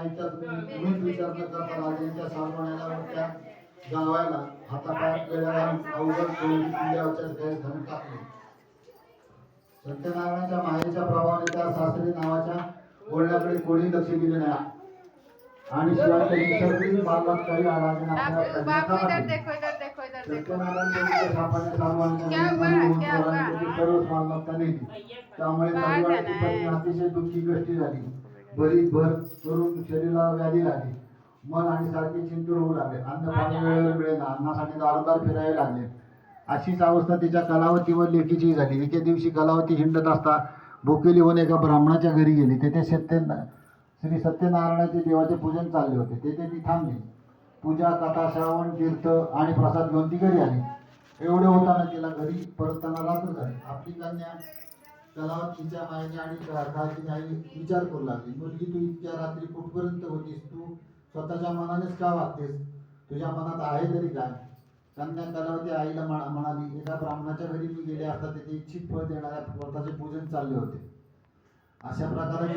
माईच्या तुम्हीच विचार न करता राजांच्या सालवण्याला मोठ्या जावायला हातापायात गेल्या अवघड सोयी किल्ल्यावरच्या काही धन टाकले. सत्यनारायणाच्या मायेच्या प्रभावाने त्या सासरी नावाच्या बोलण्याकडे कोणी लक्ष दिले नाही आणि शिवाय त्यांनी सगळी बालवाटकारी राजांना त्यामुळे अतिशय दुःखी कष्टी झाली. बरीच भर करून शरीराला व्याधी लागली. मन आणि सारखे चिंतूर होऊ लागले. अन्न पाणी वेळेवर मिळेना. अन्नासाठी दारोदार फिरावे लागले. अशीच अवस्था तिच्या कलावती व लेकीची झाली. एके दिवशी कलावती हिंडत असता भोकेली होऊन एका ब्राह्मणाच्या घरी गेली. तेथे श्री सत्यनारायणाचे देवाचे पूजन चालले होते. तेथे ती थांबली. पूजा, कथा, श्रावण, तीर्थ आणि प्रसाद घेऊन ती घरी आली. एवढे होताना तिला घरी परतताना रात्र झाली. आपली कन्या कलावतीच्या मायेने आणि काळजीने आई विचार करू लागली. मुलगी, तू इतक्या रात्री कुठपर्यंत होतीस? तू स्वतःच्या मनानेच का वागतेस? तुझ्या मनात आहे तरी काय? कन्या कलावती आईला म्हणाली, एका ब्राह्मणाच्या घरी मी गेले असता तेथे इच्छित फळ देणाऱ्या व्रताचे पूजन चालले होते. अशा प्रकारे